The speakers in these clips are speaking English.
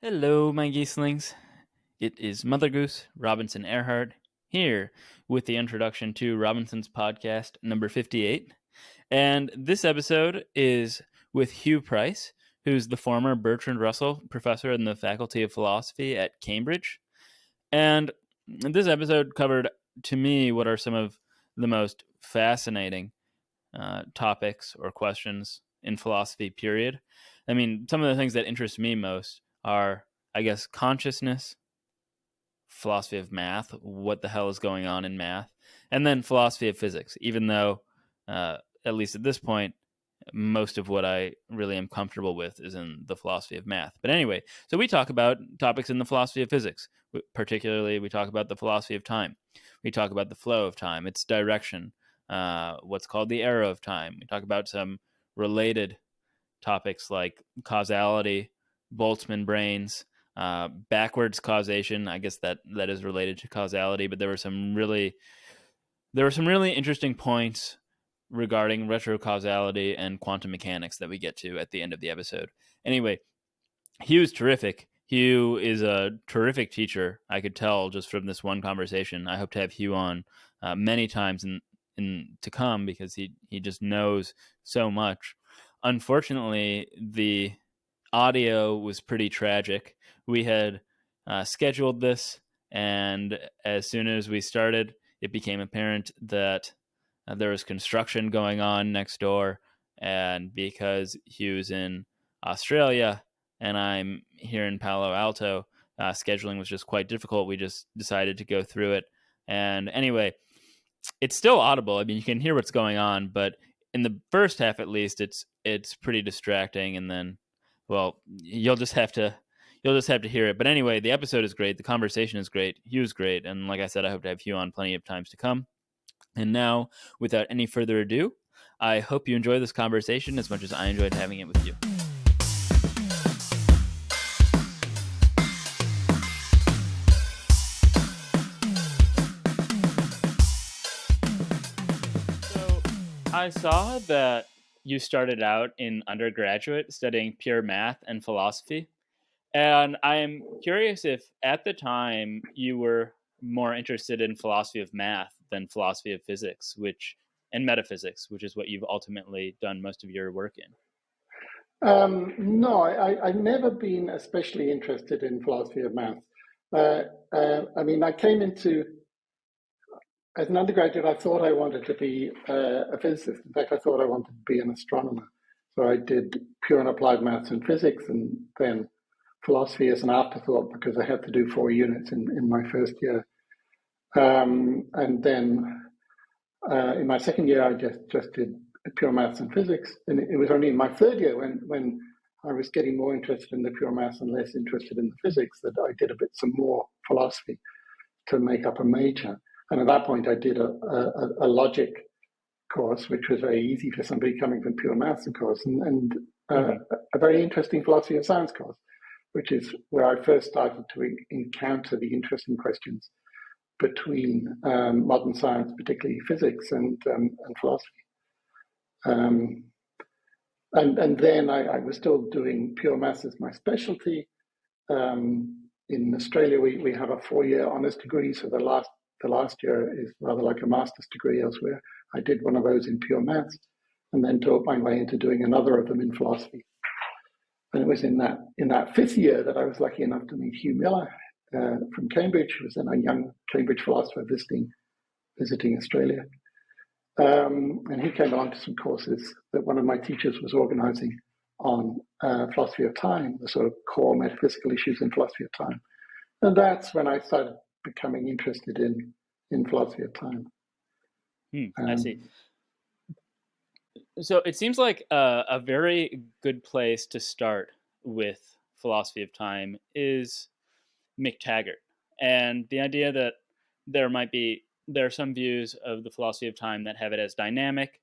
Hello, my geeslings. It is Mother Goose, Robinson Erhardt, here with the introduction to Robinson's podcast number 58. And this episode is with Hugh Price, who's the former Bertrand Russell Professor in the Faculty of Philosophy at Cambridge. And this episode covered, to me, what are some of the most fascinating topics or questions in philosophy, period. I mean, some of the things that interest me most are, I guess, consciousness, philosophy of math, what the hell is going on in math, and then philosophy of physics, even though, at least at this point, most of what I really am comfortable with is in the philosophy of math. But anyway, so we talk about topics in the philosophy of physics. Particularly, we talk about the philosophy of time. We talk about the flow of time, its direction, what's called the arrow of time. We talk about some related topics like causality, Boltzmann brains, backwards causation. I guess that is related to causality, but there were some really interesting points regarding retrocausality and quantum mechanics that we get to at the end of the episode. Anyway, Hugh's terrific. Hugh is a terrific teacher. I could tell just from this one conversation. I hope to have Hugh on many times in to come because he just knows so much. Unfortunately, the audio was pretty tragic. We had scheduled this, and as soon as we started, it became apparent that there was construction going on next door. And because Hugh's in Australia and I'm here in Palo Alto, scheduling was just quite difficult. We just decided to go through it. And anyway, it's still audible. I mean, you can hear what's going on, but in the first half, at least, it's pretty distracting. And then, well, you'll just have to hear it. But anyway, the episode is great. The conversation is great. Hugh's great. And like I said, I hope to have Hugh on plenty of times to come. And now, without any further ado, I hope you enjoy this conversation as much as I enjoyed having it with you. So, I saw that you started out in undergraduate studying pure math and philosophy. And I'm curious if at the time you were more interested in philosophy of math than philosophy of physics, and metaphysics, which is what you've ultimately done most of your work in. No, I've never been especially interested in philosophy of math. I mean, as an undergraduate, I thought I wanted to be a physicist. In fact, I thought I wanted to be an astronomer. So I did pure and applied maths and physics, and then philosophy as an afterthought because I had to do 4 units in my first year. And then in my second year, I just did pure maths and physics. And it was only in my third year when I was getting more interested in the pure maths and less interested in the physics that I did some more philosophy to make up a major. And at that point, I did a logic course, which was very easy for somebody coming from pure maths, of course, and a very interesting philosophy of science course, which is where I first started to encounter the interesting questions between modern science, particularly physics and philosophy. And then I was still doing pure maths as my specialty. In Australia, we have a 4-year honours degree, so the last year is rather like a master's degree elsewhere. I did one of those in pure maths, and then taught my way into doing another of them in philosophy. And it was in that 5th year that I was lucky enough to meet Hugh Miller from Cambridge, who was then a young Cambridge philosopher visiting Australia. And he came along to some courses that one of my teachers was organizing on philosophy of time, the sort of core metaphysical issues in philosophy of time. And that's when I started becoming interested in philosophy of time. I see. So it seems like a very good place to start with philosophy of time is McTaggart, and the idea that there are some views of the philosophy of time that have it as dynamic,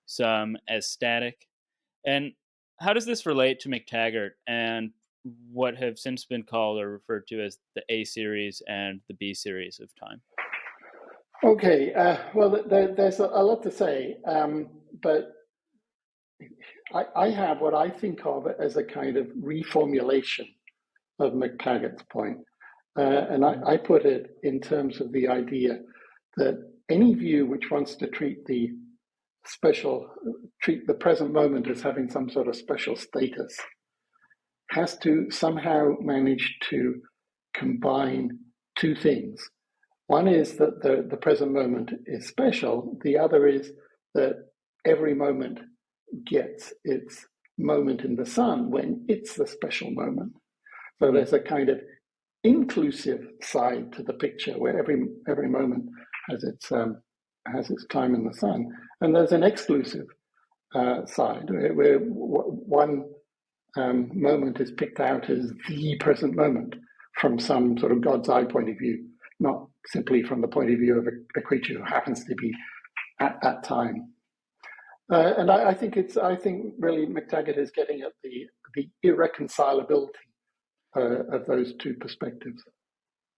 some as static. And how does this relate to McTaggart and what have since been called or referred to as the A series and the B series of time? Okay, well, there's a lot to say, but I have what I think of as a kind of reformulation of McTaggart's point. And I put it in terms of the idea that any view which wants to treat the present moment as having some sort of special status has to somehow manage to combine two things. One is that the present moment is special. The other is that every moment gets its moment in the sun when it's the special moment. So there's a kind of inclusive side to the picture where every moment has its time in the sun, and there's an exclusive side where one moment is picked out as the present moment from some sort of God's eye point of view, not simply from the point of view of a creature who happens to be at that time. And I think really McTaggart is getting at the irreconcilability of those two perspectives.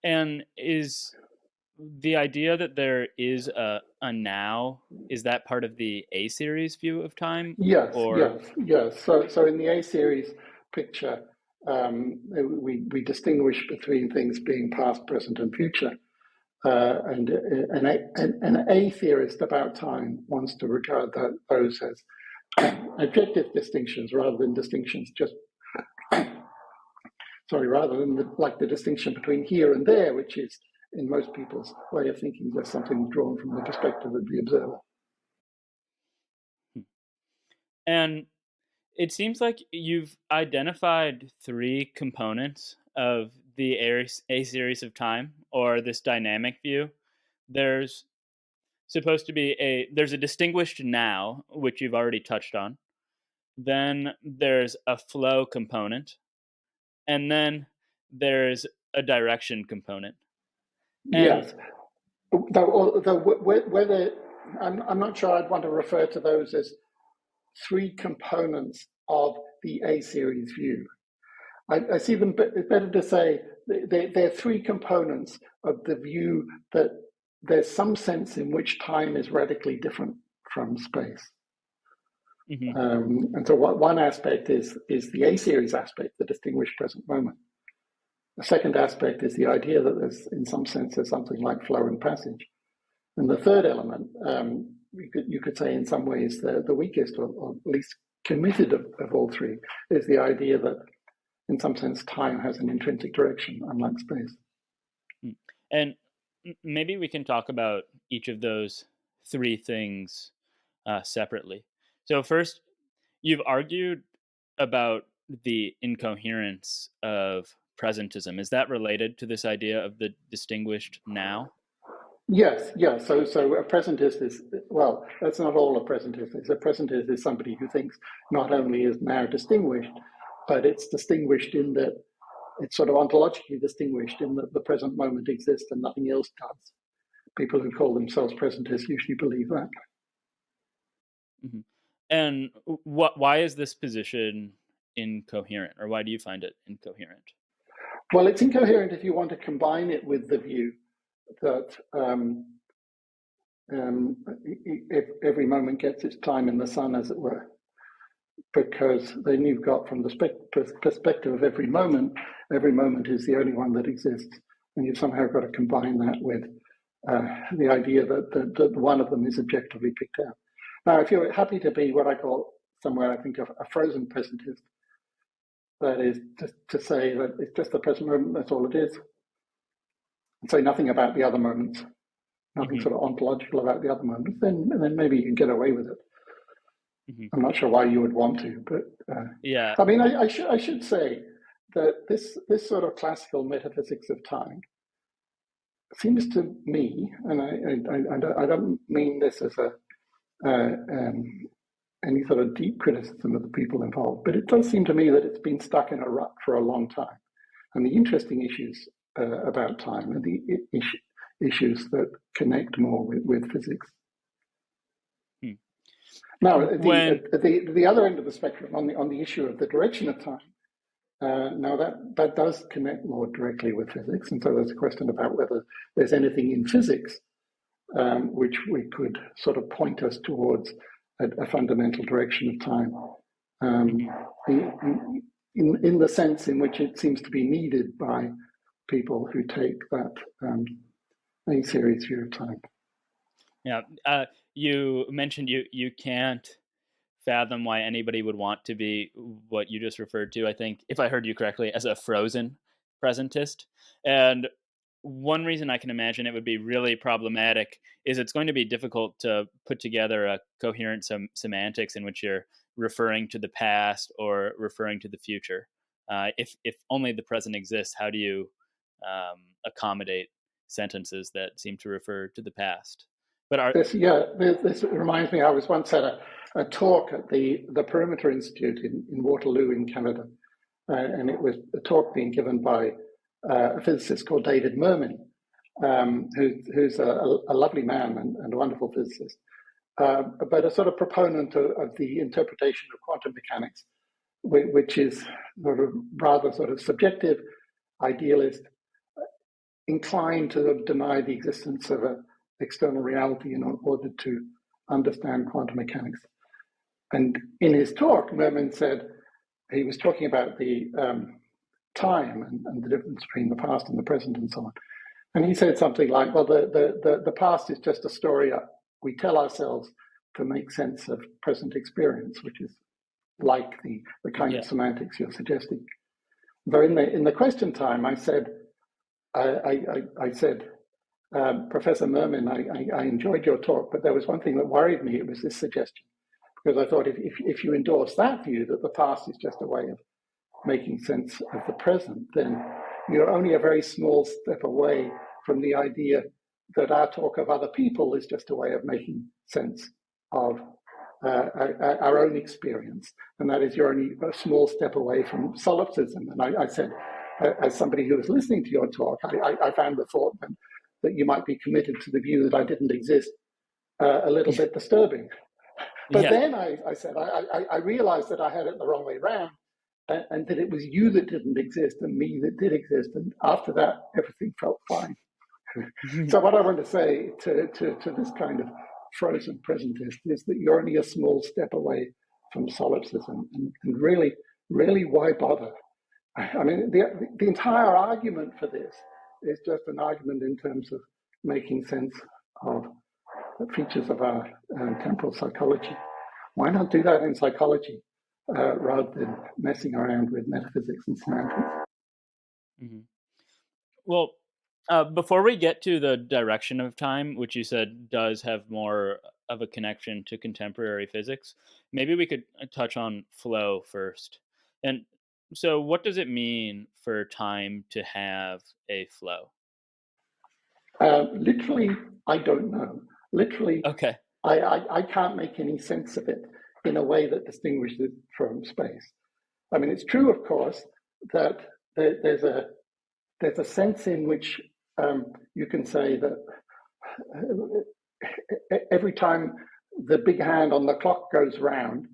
And is the idea that there is a now, is that part of the A series view of time? Yes. So in the A series picture, we distinguish between things being past, present, and future. And an A theorist about time wants to regard those as objective distinctions rather than distinctions rather than the distinction between here and there, which is in most people's way of thinking just something drawn from the perspective of the observer. And it seems like you've identified three components of the A series of time, or this dynamic view. There's supposed to be there's a distinguished now, which you've already touched on. Then there's a flow component, and then there's a direction component. Yes. Though whether I'm not sure I'd want to refer to those as three components of the A series view. I see them better to say they're three components of the view that there's some sense in which time is radically different from space. And so one aspect is the A series aspect, the distinguished present moment. The second aspect is the idea that there's, in some sense, there's something like flow and passage. And the third element, you could say in some ways the weakest or least committed of all three, is the idea that in some sense time has an intrinsic direction, unlike space. And maybe we can talk about each of those three things separately. So first, you've argued about the incoherence of presentism. Is that related to this idea of the distinguished now? Yes. So a presentist is, well, that's not all a presentist is. A presentist is somebody who thinks not only is now distinguished, but it's distinguished in that it's sort of ontologically distinguished in that the present moment exists and nothing else does. People who call themselves presentists usually believe that. Mm-hmm. And why is this position incoherent, or why do you find it incoherent? Well, it's incoherent if you want to combine it with the view that if every moment gets its time in the sun, as it were, because then you've got from the perspective of every moment is the only one that exists, and you've somehow got to combine that with the idea that one of them is objectively picked out. Now, if you're happy to be what I call somewhere, I think, a frozen presentist, that is just to say that it's just the present moment, that's all it is, and say nothing about the other moments, nothing sort of ontological about the other moments, then maybe you can get away with it. I'm not sure why you would want to, but yeah. I mean, I should say that this sort of classical metaphysics of time seems to me, and I don't mean this as any sort of deep criticism of the people involved, but it does seem to me that it's been stuck in a rut for a long time. And the interesting issues about time are the issues that connect more with physics. Now, the other end of the spectrum, on the issue of the direction of time, now that does connect more directly with physics, and so there's a question about whether there's anything in physics which we could sort of point us towards a fundamental direction of time. in the sense in which it seems to be needed by people who take that a series view of time. Yeah, you mentioned you can't fathom why anybody would want to be what you just referred to, I think, if I heard you correctly, as a frozen presentist. And one reason I can imagine it would be really problematic is it's going to be difficult to put together a coherent semantics in which you're referring to the past or referring to the future. If only the present exists, how do you accommodate sentences that seem to refer to the past? But this reminds me, I was once at a talk at the Perimeter Institute in Waterloo in Canada, and it was a talk being given by a physicist called David Mermin, who's a lovely man and a wonderful physicist, but a sort of proponent of the interpretation of quantum mechanics, which is sort of rather sort of subjective, idealist, inclined to deny the existence of an external reality in order to understand quantum mechanics. And in his talk, Mermin said, he was talking about the time and the difference between the past and the present and so on. And he said something like, well, the past is just a story we tell ourselves to make sense of present experience, which is like the kind of semantics you're suggesting. Though in the question time, I said, Professor Mermin, I enjoyed your talk, but there was one thing that worried me. It was this suggestion, because I thought if you endorse that view, that the past is just a way of making sense of the present, then you're only a very small step away from the idea that our talk of other people is just a way of making sense of our own experience. And that is, you're only a small step away from solipsism. And I said, as somebody who was listening to your talk, I found the thought that you might be committed to the view that I didn't exist a little bit disturbing. But then I said, I realized that I had it the wrong way around, and that it was you that didn't exist and me that did exist. And after that, everything felt fine. So what I want to say to this kind of frozen presentist is that you're only a small step away from solipsism. And really, really, why bother? I mean, the entire argument for this is just an argument in terms of making sense of features of our temporal psychology. Why not do that in psychology rather than messing around with metaphysics and semantics? Mm-hmm. Well, before we get to the direction of time, which you said does have more of a connection to contemporary physics, maybe we could touch on flow first. And so what does it mean for time to have a flow? Literally, I don't know. Literally, okay. I can't make any sense of it in a way that distinguishes it from space. I mean, it's true, of course, that there's a sense in which you can say that every time the big hand on the clock goes round,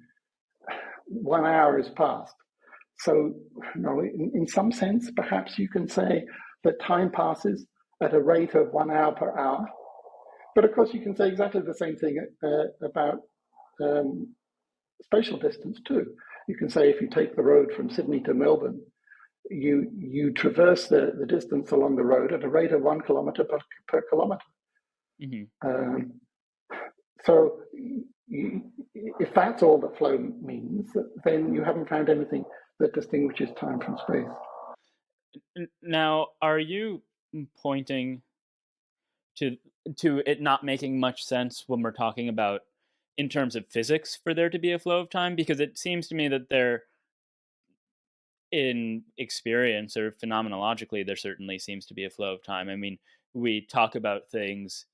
1 hour has passed. So, in some sense, perhaps you can say that time passes at a rate of 1 hour per hour. But of course, you can say exactly the same thing about spatial distance too. You can say if you take the road from Sydney to Melbourne, you traverse the distance along the road at a rate of 1 kilometer per kilometer. Mm-hmm. So if that's all that flow means, then you haven't found anything that distinguishes time from space. Now, are you pointing to it not making much sense when we're talking about in terms of physics for there to be a flow of time? Because it seems to me that there, in experience or phenomenologically, there certainly seems to be a flow of time. I mean, we talk about things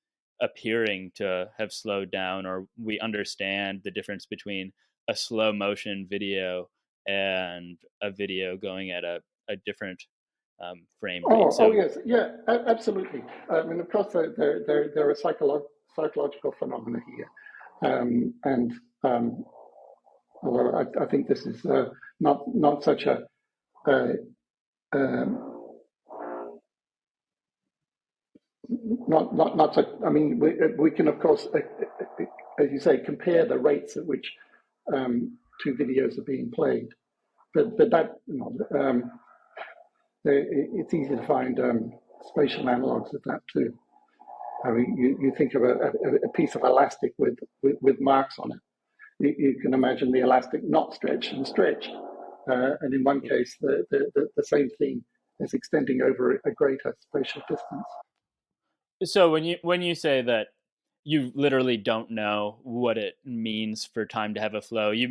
appearing to have slowed down, or we understand the difference between a slow motion video and a video going at a different frame rate. Oh yes, yeah, absolutely. I mean, of course, there are psychological phenomena here, and although I think this is not such a not such. I mean, we can of course, as you say, compare the rates at which two videos are being played. but that, it's easy to find spatial analogs of that too. I mean, you think of a piece of elastic with marks on it. You can imagine the elastic not stretched and stretched. And in one case, the same thing is extending over a greater spatial distance. So when you say that you literally don't know what it means for time to have a flow, you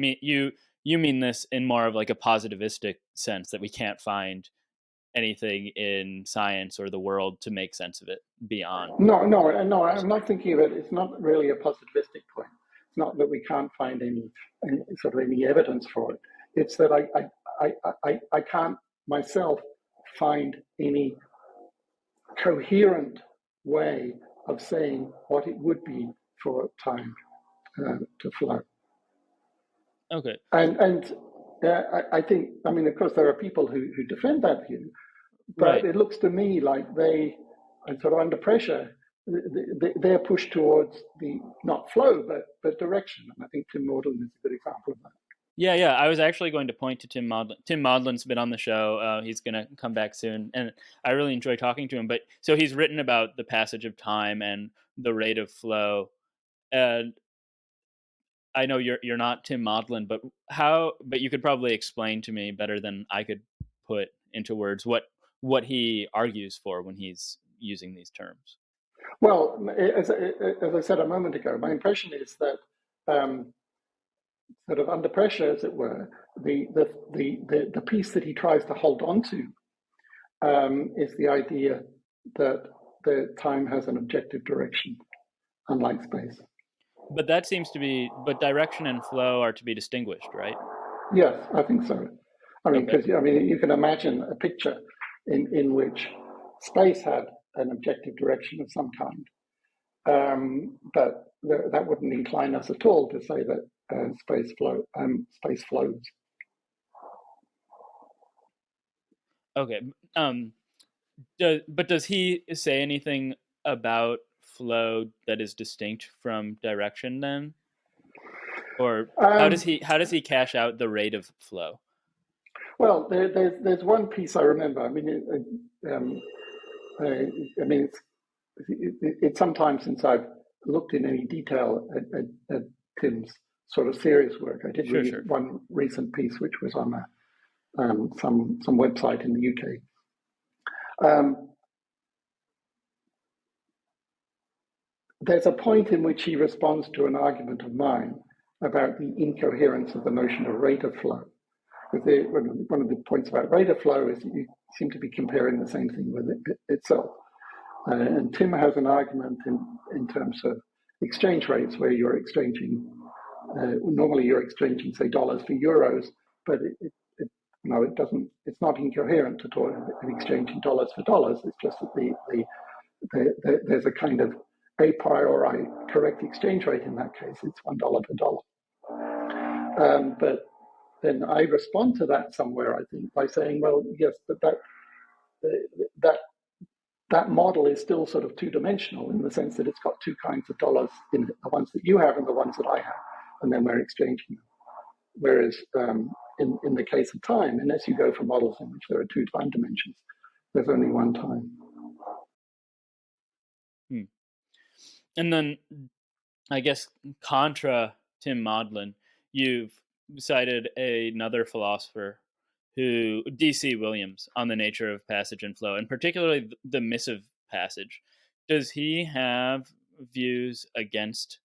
mean this in more of like a positivistic sense, that we can't find anything in science or the world to make sense of it beyond. No, I'm not thinking of it. It's not really a positivistic point. It's not that we can't find any evidence for it. It's that I can't myself find any coherent way of saying what it would be for time to flow. Okay. And I think, I mean, of course, there are people who defend that view, but Right. It looks to me like they are sort of under pressure. They're pushed towards the not flow, but direction. And I think Tim Maudlin is a good example of that. Yeah. I was actually going to point to Tim Maudlin. Tim Maudlin's been on the show. He's going to come back soon, and I really enjoy talking to him. But so he's written about the passage of time and the rate of flow. And I know you're not Tim Maudlin, but you could probably explain to me better than I could put into words what he argues for when he's using these terms. Well, as I said a moment ago, my impression is that sort of under pressure, as it were, the piece that he tries to hold on to is the idea that the time has an objective direction, unlike space. But that seems to be, but direction and flow are to be distinguished, right? Yes, I think so. I mean, because you can imagine a picture in which space had an objective direction of some kind, but that wouldn't incline us at all to say that space flows. Okay. But does he say anything about flow that is distinct from direction then? Or how does he cash out the rate of flow? Well, there's one piece I remember. I mean, it's some time since I've looked in any detail at Tim's sort of serious work. I did read one recent piece, which was on some website in the UK. There's a point in which he responds to an argument of mine about the incoherence of the notion of rate of flow. One of the points about rate of flow is that you seem to be comparing the same thing with it itself. And Tim has an argument in terms of exchange rates, where you're exchanging, normally you're exchanging, say, dollars for euros, but it doesn't, it's not incoherent to talk in exchanging dollars for dollars. It's just that there's a kind of a priori correct exchange rate in that case. It's $1 per dollar. But then I respond to that somewhere, I think, by saying, well, yes, but that model is still sort of two-dimensional in the sense that it's got two kinds of dollars in it, the ones that you have and the ones that I have, and then we're exchanging them. Whereas in the case of time, unless you go for models in which there are two time dimensions, there's only one time. And then, I guess, contra Tim Maudlin, you've cited another philosopher, D.C. Williams, on the nature of passage and flow, and particularly the missive passage. Does he have views against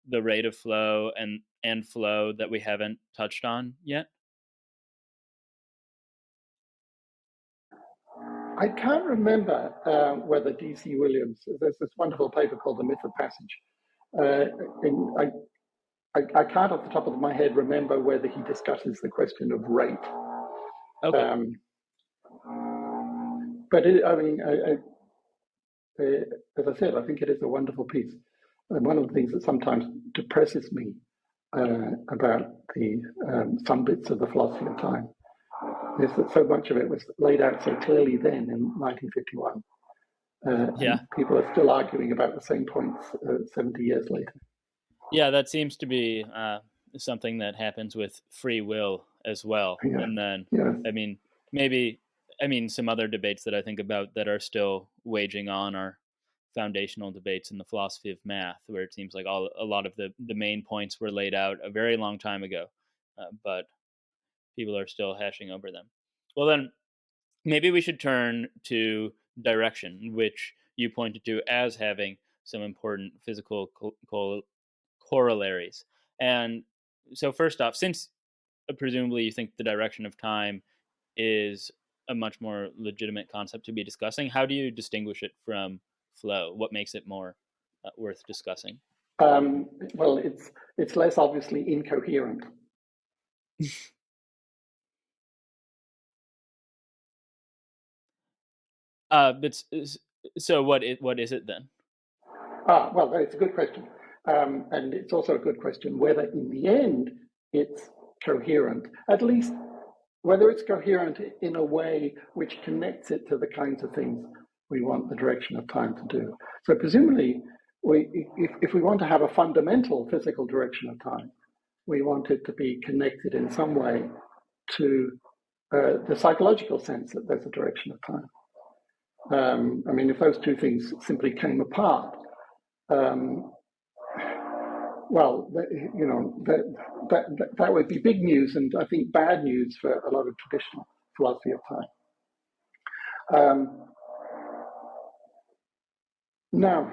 the rate of flow and flow that we haven't touched on yet? I can't remember whether D.C. Williams, there's this wonderful paper called The Myth of Passage. And I can't off the top of my head remember whether he discusses the question of rate. Okay. But as I said, I think it is a wonderful piece. And one of the things that sometimes depresses me about some bits of the philosophy of time is that so much of it was laid out so clearly then in 1951. People are still arguing about the same points 70 years later. Yeah, that seems to be something that happens with free will as well. Yeah. And then, Yeah. some other debates that I think about that are still waging on are foundational debates in the philosophy of math, where it seems like a lot of the main points were laid out a very long time ago, but people are still hashing over them. Well, then maybe we should turn to direction, which you pointed to as having some important physical corollaries. And so, first off, since presumably you think the direction of time is a much more legitimate concept to be discussing, how do you distinguish it from flow? What makes it more worth discussing? Well, it's less obviously incoherent. But so what is it then? Well, it's a good question. And it's also a good question whether in the end it's coherent, at least whether it's coherent in a way which connects it to the kinds of things we want the direction of time to do. So presumably, if we want to have a fundamental physical direction of time, we want it to be connected in some way to the psychological sense that there's a direction of time. If those two things simply came apart, well, that would be big news, and I think bad news for a lot of traditional philosophy of time. Now,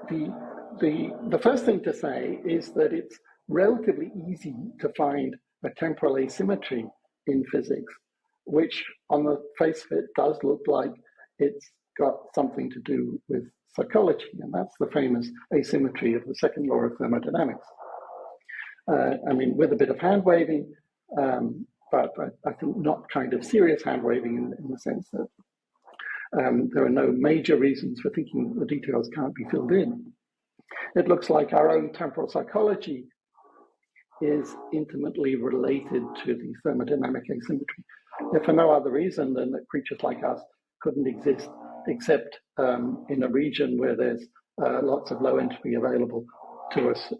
the first thing to say is that it's relatively easy to find a temporal asymmetry in physics, which on the face of it does look like it's got something to do with psychology, and that's the famous asymmetry of the second law of thermodynamics. With a bit of hand waving, but I think not kind of serious hand waving in the sense that there are no major reasons for thinking the details can't be filled in. It looks like our own temporal psychology is intimately related to the thermodynamic asymmetry, if for no other reason than that creatures like us couldn't exist except in a region where there's lots of low entropy available to us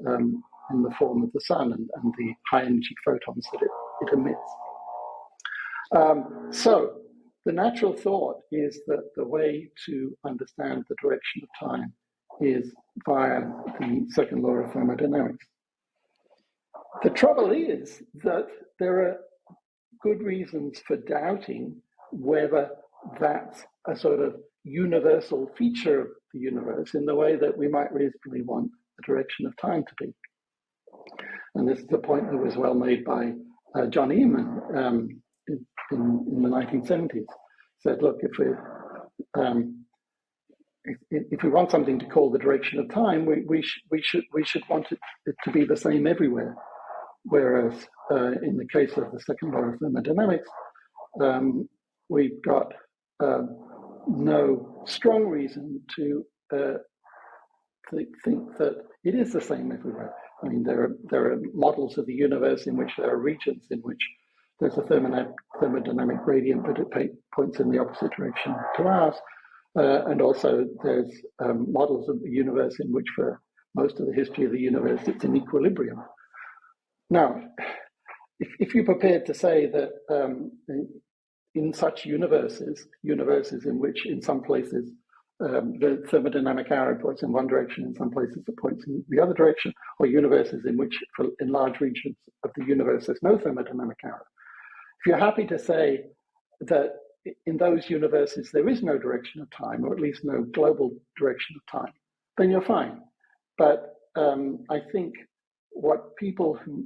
in the form of the sun and the high energy photons that it emits. So the natural thought is that the way to understand the direction of time is via the second law of thermodynamics. The trouble is that there are good reasons for doubting whether that's a sort of universal feature of the universe in the way that we might reasonably want the direction of time to be. And this is the point that was well made by John Eman in the 1970s. Said, look, if we want something to call the direction of time, we should want it to be the same everywhere. Whereas in the case of the second law of thermodynamics, we've got no strong reason to think that it is the same everywhere. There are models of the universe in which there are regions in which there's a thermodynamic gradient, but it points in the opposite direction to ours. And also there's models of the universe in which for most of the history of the universe, it's in equilibrium. Now, if you're prepared to say that in such universes in which in some places the thermodynamic arrow points in one direction, in some places it points in the other direction, or universes in which in large regions of the universe there's no thermodynamic arrow. If you're happy to say that in those universes there is no direction of time, or at least no global direction of time, then you're fine. But I think what people who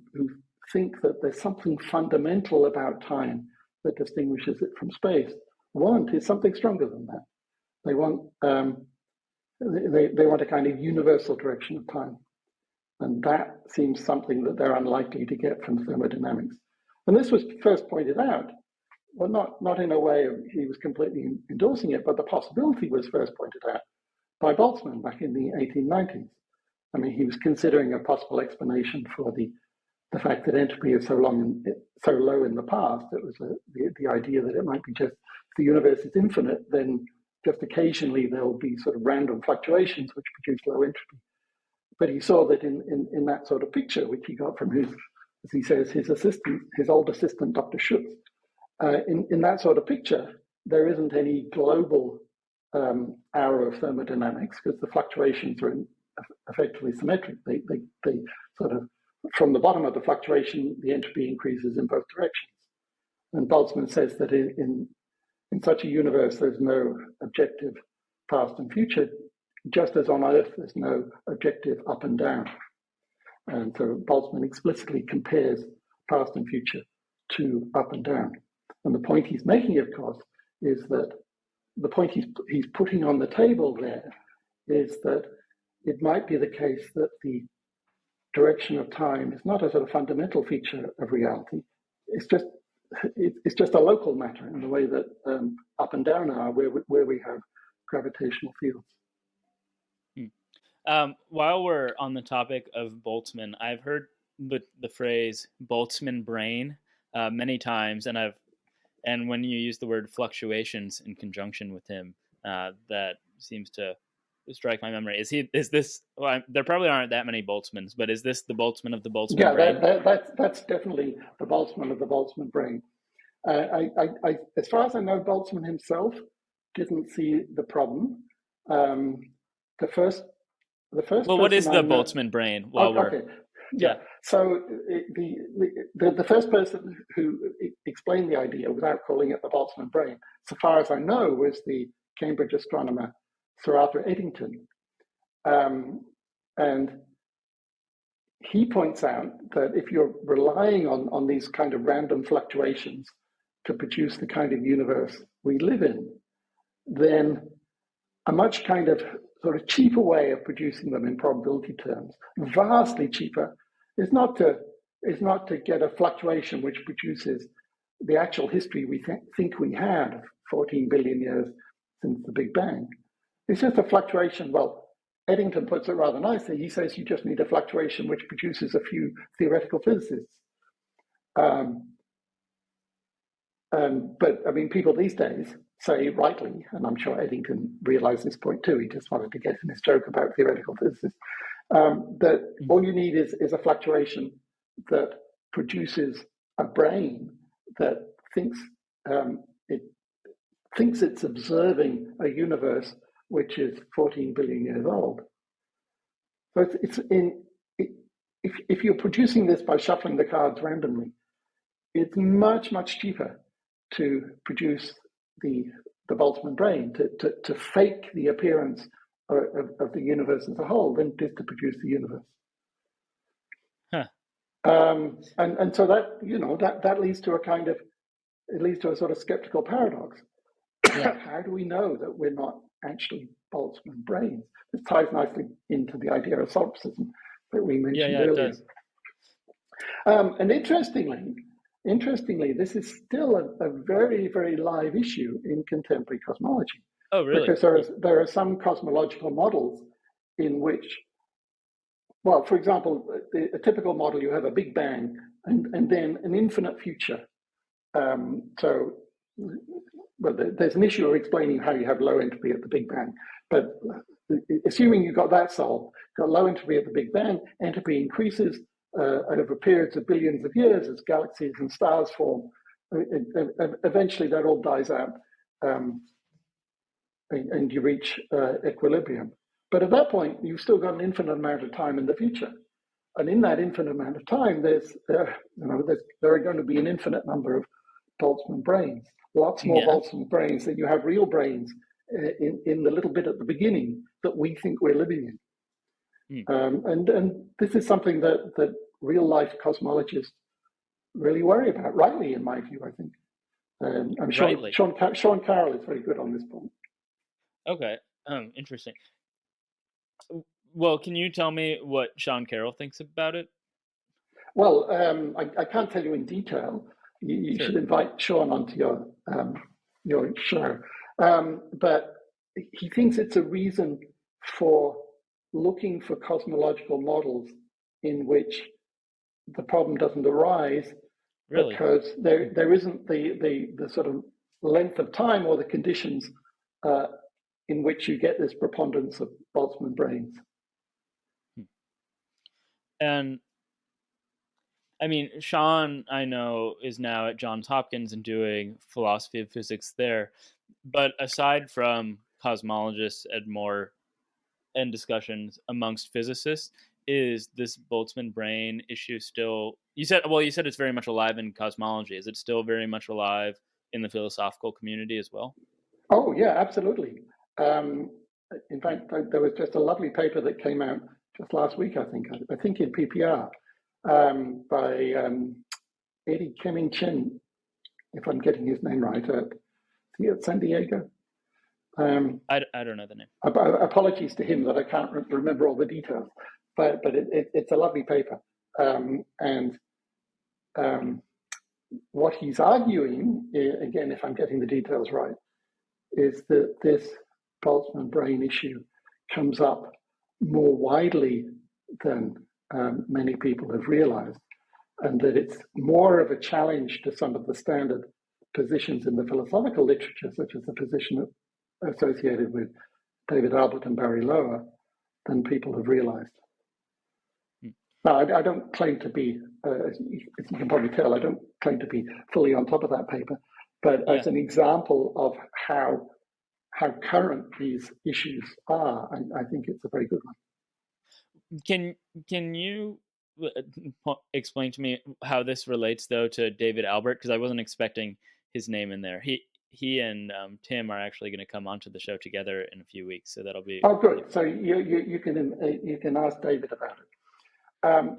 think that there's something fundamental about time that distinguishes it from space want is something stronger than that. They want they want a kind of universal direction of time, and that seems something that they're unlikely to get from thermodynamics. And this was first pointed out, well, not in a way he was completely endorsing it, but the possibility was first pointed out by Boltzmann back in the 1890s. He was considering a possible explanation for the fact that entropy is so low in the past. It was the idea that it might be just, if the universe is infinite, then just occasionally there will be sort of random fluctuations which produce low entropy. But he saw that in that sort of picture, which he got from his as he says, his old assistant, Dr. Schutz. In that sort of picture, there isn't any global hour of thermodynamics because the fluctuations are effectively symmetric. They sort of, from the bottom of the fluctuation, the entropy increases in both directions. And Boltzmann says that in such a universe, there's no objective past and future, just as on Earth, there's no objective up and down. And so Boltzmann explicitly compares past and future to up and down. And the point he's making, of course, is that the point he's putting on the table there is that it might be the case that the direction of time is not a sort of fundamental feature of reality. It's just a local matter in the way that up and down are, where we have gravitational fields. While we're on the topic of Boltzmann, I've heard the phrase Boltzmann brain many times, and when you use the word fluctuations in conjunction with him, that seems to strike my memory. Is this? Well, there probably aren't that many Boltzmanns, but is this the Boltzmann of the Boltzmann brain? Yeah, that's definitely the Boltzmann of the Boltzmann brain. As far as I know, Boltzmann himself didn't see the problem. The first. Well, what is the Boltzmann brain? Okay. Yeah. So the first person who explained the idea without calling it the Boltzmann brain, so far as I know, was the Cambridge astronomer Sir Arthur Eddington, and he points out that if you're relying on these kind of random fluctuations to produce the kind of universe we live in, then a much kind of sort of cheaper way of producing them in probability terms, vastly cheaper, is not to get a fluctuation which produces the actual history we think we had, 14 billion years since the Big Bang. It's just a fluctuation. Well, Eddington puts it rather nicely. He says you just need a fluctuation which produces a few theoretical physicists. But I mean, people these days say rightly, and I'm sure Eddington realized this point too, he just wanted to get in his joke about theoretical physicists, that all you need is a fluctuation that produces a brain that thinks it's observing a universe which is 14 billion years old. So if you're producing this by shuffling the cards randomly, it's much, much cheaper to produce the Boltzmann brain, to fake the appearance of the universe as a whole than it is to produce the universe. Huh. And so that leads to a sort of skeptical paradox. Yeah. How do we know that we're not actually Boltzmann brains? This ties nicely into the idea of solipsism that we mentioned earlier. It does. And interestingly, this is still a very, very live issue in contemporary cosmology. Oh, really? Because there are some cosmological models in which, well, for example, a typical model, you have a Big Bang and then an infinite future. Well, there's an issue of explaining how you have low entropy at the Big Bang. But assuming you got that solved, got low entropy at the Big Bang, entropy increases over periods of billions of years as galaxies and stars form. Eventually, that all dies out, and you reach equilibrium. But at that point, you've still got an infinite amount of time in the future. And in that infinite amount of time, there are going to be an infinite number of Boltzmann brains. Lots more Boltzmann brains than you have real brains in the little bit at the beginning that we think we're living in. And this is something that real life cosmologists really worry about, rightly, in my view, I think. I'm sure Sean Carroll is very good on this point. Okay, interesting. Well, can you tell me what Sean Carroll thinks about it? Well, I can't tell you in detail. You should invite Sean onto your show. But he thinks it's a reason for looking for cosmological models in which the problem doesn't arise, because there isn't the sort of length of time or the conditions in which you get this preponderance of Boltzmann brains. And I mean, Sean, I know, is now at Johns Hopkins and doing philosophy of physics there. But aside from cosmologists and more and discussions amongst physicists, is this Boltzmann brain issue still? You said it's very much alive in cosmology. Is it still very much alive in the philosophical community as well? Oh, yeah, absolutely. Um, in fact, there was just a lovely paper that came out just last week, I think in PPR, by Eddie Kemming Chen, if I'm getting his name right, at San Diego. I don't know the name. Apologies to him that I can't remember all the details, but it's a lovely paper. And what he's arguing, again, if I'm getting the details right, is that this Boltzmann brain issue comes up more widely than many people have realized, and that it's more of a challenge to some of the standard positions in the philosophical literature, such as the position associated with David Albert and Barry Lower, than people have realized. Now, I don't claim to be, as you can probably tell, I don't claim to be fully on top of that paper, but as an example of how current these issues are, I think it's a very good one. Can you explain to me how this relates though to David Albert? Because I wasn't expecting his name in there. He and Tim are actually going to come onto the show together in a few weeks, so that'll be. Oh, good. So you can ask David about it.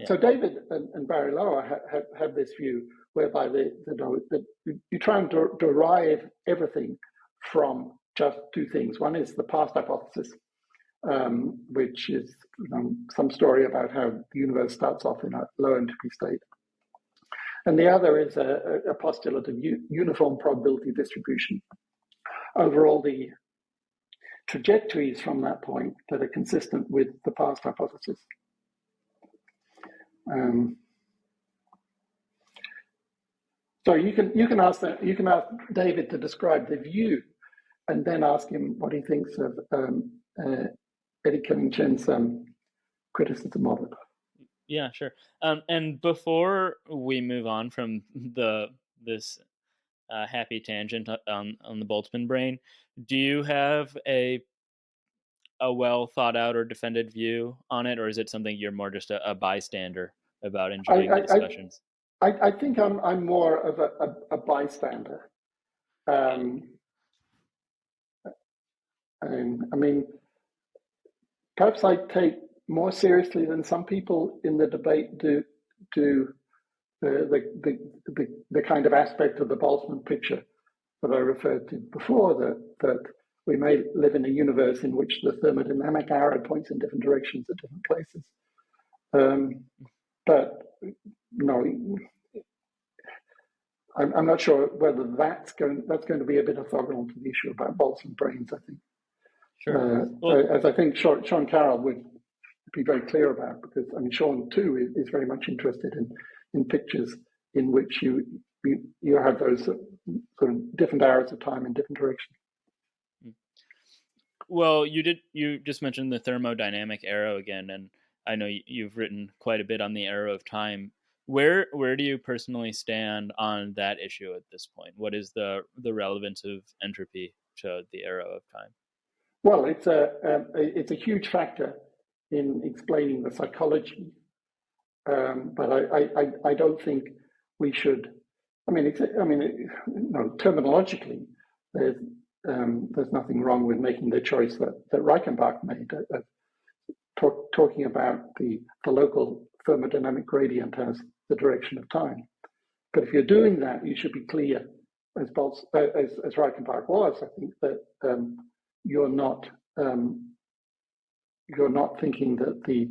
So David and Barry Lower have this view whereby you try and derive everything from just two things. One is the past hypothesis, which is some story about how the universe starts off in a low entropy state. And the other is a postulate of uniform probability distribution over all the trajectories from that point that are consistent with the past hypothesis. So you can ask David to describe the view, and then ask him what he thinks of Eddie Kemming Chen's criticism of it. Yeah, sure. And before we move on from this happy tangent on the Boltzmann brain, do you have a well thought out or defended view on it, or is it something you're more just a bystander about enjoying the discussions? I think I'm more of a bystander. And I mean, perhaps I take more seriously than some people in the debate do the kind of aspect of the Boltzmann picture that I referred to before, that we may live in a universe in which the thermodynamic arrow points in different directions at different places. But no, I'm not sure whether that's going to be a bit orthogonal to the issue about Boltzmann brains, I think. Sure. As I think Sean Carroll would be very clear about, because I mean Sean too is very much interested in pictures in which you have those sort of different arrows of time in different directions. Well, you just mentioned the thermodynamic arrow again, and I know you've written quite a bit on the arrow of time. Where do you personally stand on that issue at this point? What is the relevance of entropy to the arrow of time? Well, it's a huge factor in explaining the psychology, but I don't think we should. Terminologically, there's nothing wrong with making the choice that Reichenbach made, talking about the local thermodynamic gradient as the direction of time. But if you're doing that, you should be clear, as Reichenbach was, I think, that you're not thinking that the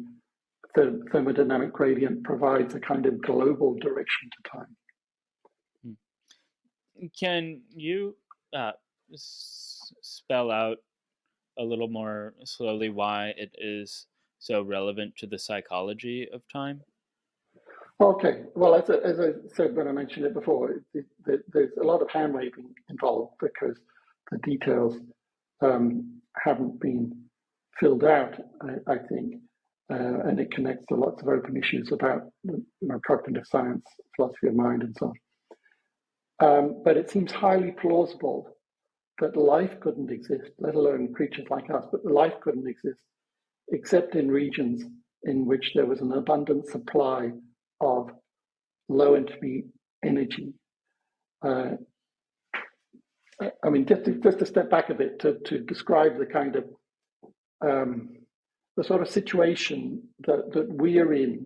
thermodynamic gradient provides a kind of global direction to time. Can you spell out a little more slowly why it is so relevant to the psychology of time? Okay, well, as I said when I mentioned it before, there's a lot of hand waving involved because the details haven't been filled out, I think. and it connects to lots of open issues about cognitive science, philosophy of mind, and so on. But it seems highly plausible that life couldn't exist, let alone creatures like us, but life couldn't exist except in regions in which there was an abundant supply of low entropy energy. I mean, just to step back a bit to describe the kind of the sort of situation that we're in,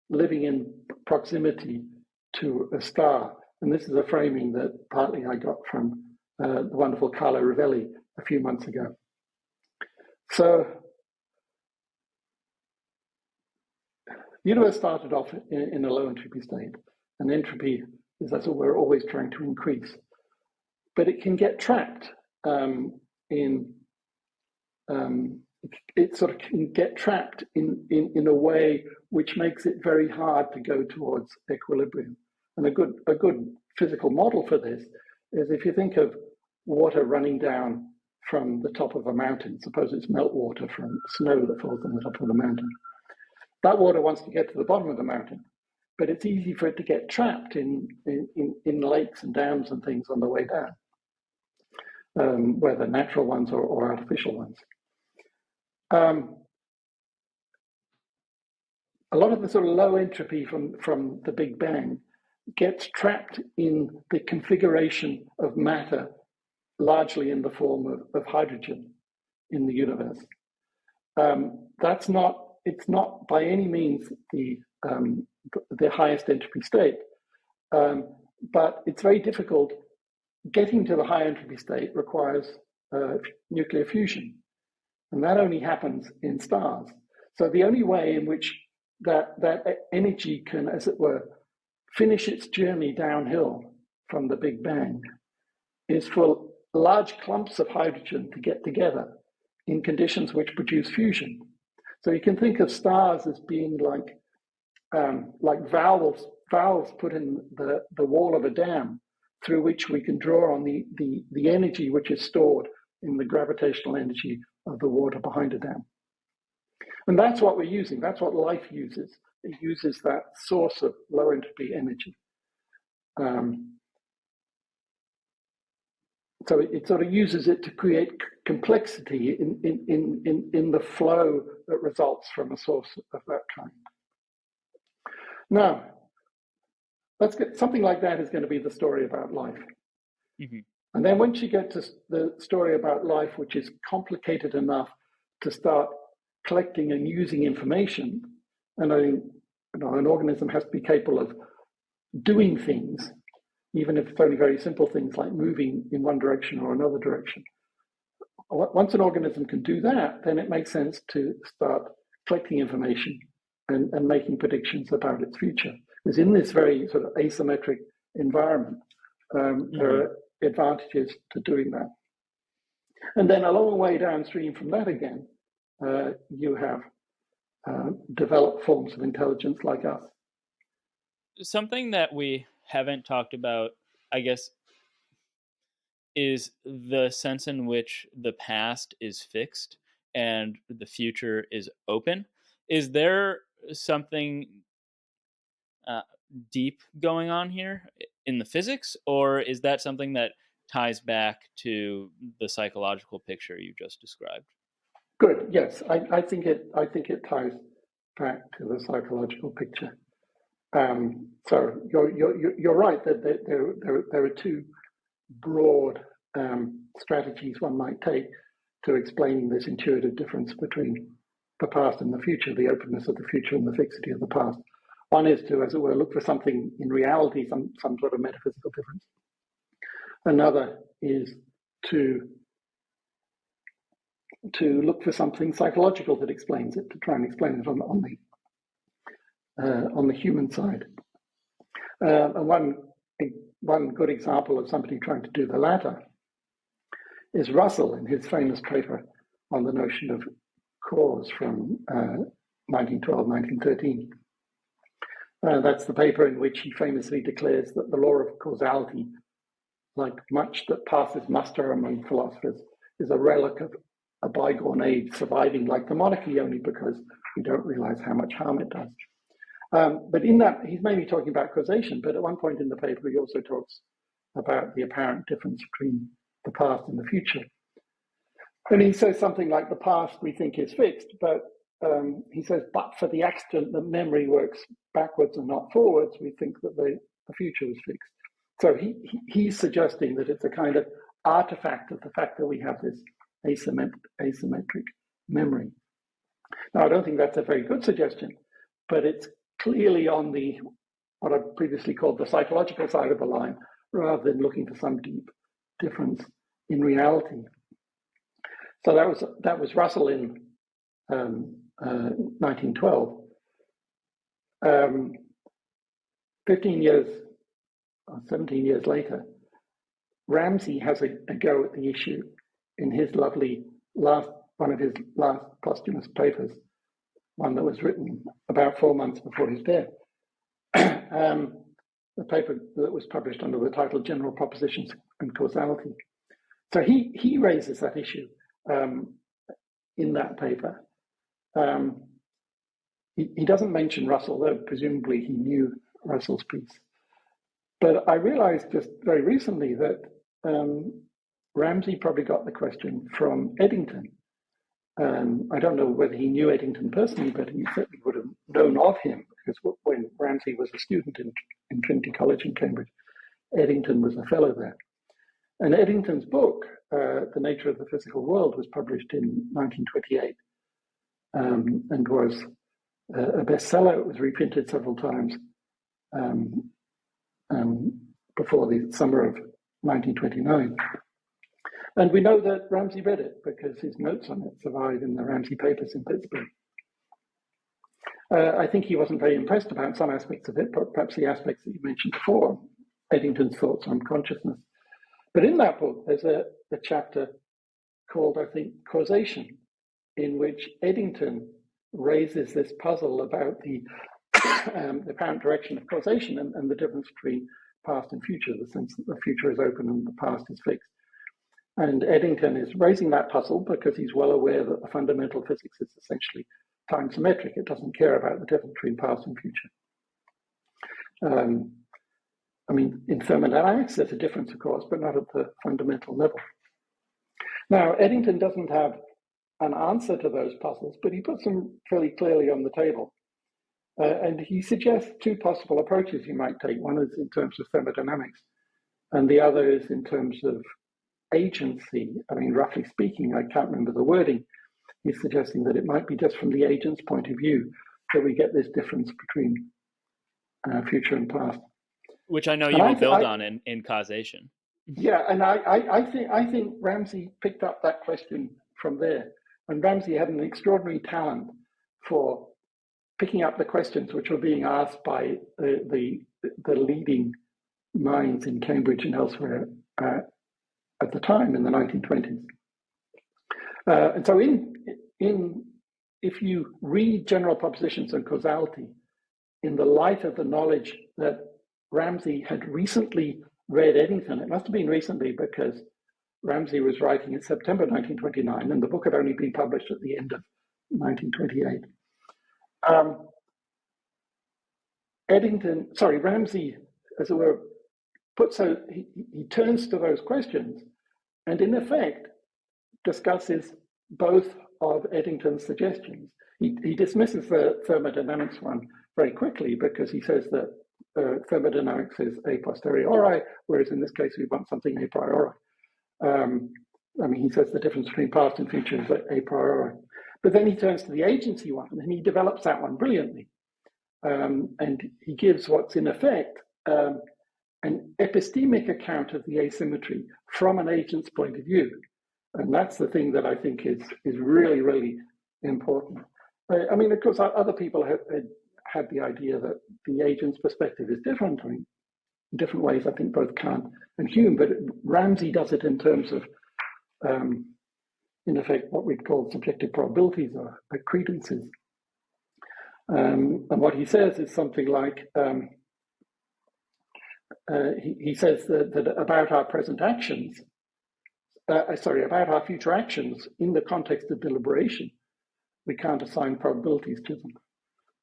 living in proximity to a star. And this is a framing that partly I got from the wonderful Carlo Rovelli a few months ago. So the universe started off in a low entropy state, and entropy is, as we're always trying to increase. But it can get trapped it sort of can get trapped in a way which makes it very hard to go towards equilibrium. And a good physical model for this is if you think of water running down from the top of a mountain. Suppose it's meltwater from snow that falls on the top of the mountain. That water wants to get to the bottom of the mountain, but it's easy for it to get trapped in lakes and dams and things on the way down, whether natural ones or artificial ones. A lot of the sort of low entropy from the Big Bang gets trapped in the configuration of matter, largely in the form of hydrogen in the universe. It's not by any means the highest entropy state, but it's very difficult. Getting to the high entropy state requires nuclear fusion, and that only happens in stars. So the only way in which that energy can, as it were, finish its journey downhill from the Big Bang is for large clumps of hydrogen to get together in conditions which produce fusion. So you can think of stars as being like valves put in the wall of a dam through which we can draw on the energy which is stored in the gravitational energy of the water behind a dam. And that's what we're using. That's what life uses. It uses that source of low entropy energy. So it sort of uses it to create complexity in the flow that results from a source of that kind. Now, let's get something like that is going to be the story about life. Mm-hmm. And then once you get to the story about life, which is complicated enough to start collecting and using information, and an organism has to be capable of doing things, even if it's only very simple things like moving in one direction or another direction. Once an organism can do that, then it makes sense to start collecting information and making predictions about its future. Because in this very sort of asymmetric environment, there are advantages to doing that. And then a long way downstream from that again, you have developed forms of intelligence like us. Something that we haven't talked about, I guess, is the sense in which the past is fixed and the future is open. Is there something deep going on here in the physics, or is that something that ties back to the psychological picture you just described? Good. Yes, I think it ties back to the psychological picture. So you're right that there are two broad strategies one might take to explaining this intuitive difference between the past and the future, the openness of the future and the fixity of the past. One is to, as it were, look for something in reality, some sort of metaphysical difference. Another is to look for something psychological that explains it, to try and explain it on the human side. And one good example of somebody trying to do the latter is Russell in his famous paper on the notion of cause from 1912, 1913. That's the paper in which he famously declares that the law of causality, like much that passes muster among philosophers, is a relic of a bygone age surviving like the monarchy only because we don't realize how much harm it does. But in that, he's mainly talking about causation, but at one point in the paper, he also talks about the apparent difference between the past and the future. And he says something like, the past we think is fixed, but he says, but for the accident that memory works backwards and not forwards, we think that the future is fixed. So he's suggesting that it's a kind of artifact of the fact that we have this asymmetric memory. Now, I don't think that's a very good suggestion, but it's clearly on the what I've previously called the psychological side of the line, rather than looking for some deep difference in reality. So that was Russell in 1912. 15 years or 17 years later, Ramsey has a go at the issue in his lovely one of his last posthumous papers, one that was written about 4 months before his death. The paper that was published under the title General Propositions and Causality. So he raises that issue in that paper. He doesn't mention Russell, though presumably he knew Russell's piece. But I realized just very recently that Ramsey probably got the question from Eddington. I don't know whether he knew Eddington personally, but he certainly would have known of him, because when Ramsey was a student in Trinity College in Cambridge, Eddington was a fellow there. And Eddington's book, The Nature of the Physical World, was published in 1928 and was a bestseller. It was reprinted several times before the summer of 1929. And we know that Ramsey read it because his notes on it survive in the Ramsey papers in Pittsburgh. I think he wasn't very impressed about some aspects of it, perhaps the aspects that you mentioned before, Eddington's thoughts on consciousness. But in that book, there's a chapter called, I think, Causation, in which Eddington raises this puzzle about the apparent direction of causation and the difference between past and future, the sense that the future is open and the past is fixed. And Eddington is raising that puzzle because he's well aware that the fundamental physics is essentially time symmetric. It doesn't care about the difference between past and future. I mean, in thermodynamics, there's a difference, of course, but not at the fundamental level. Now, Eddington doesn't have an answer to those puzzles, but he puts them fairly clearly on the table. And he suggests two possible approaches you might take. One is in terms of thermodynamics, and the other is in terms of agency. I mean, roughly speaking, I can't remember the wording. He's suggesting that it might be just from the agent's point of view that we get this difference between future and past. Which I know you will build on in causation. Yeah, and I think Ramsey picked up that question from there. And Ramsey had an extraordinary talent for picking up the questions which were being asked by the leading minds in Cambridge and elsewhere at the time in the 1920s. And so if you read General Propositions and Causality in the light of the knowledge that Ramsey had recently read Eddington, it must have been recently because Ramsey was writing in September 1929 and the book had only been published at the end of 1928. Ramsey, as it were, he turns to those questions and in effect discusses both of Eddington's suggestions. He dismisses the thermodynamics one very quickly because he says that thermodynamics is a posteriori, whereas in this case we want something a priori. He says the difference between past and future is a priori. But then he turns to the agency one and he develops that one brilliantly. And he gives what's in effect an epistemic account of the asymmetry from an agent's point of view. And that's the thing that I think is really, really important. Of course, other people have had the idea that the agent's perspective is different. In different ways, I think both Kant and Hume, but Ramsey does it in terms of, in effect, what we'd call subjective probabilities or credences. And what he says is something like, he says that about our present actions, about our future actions in the context of deliberation, we can't assign probabilities to them.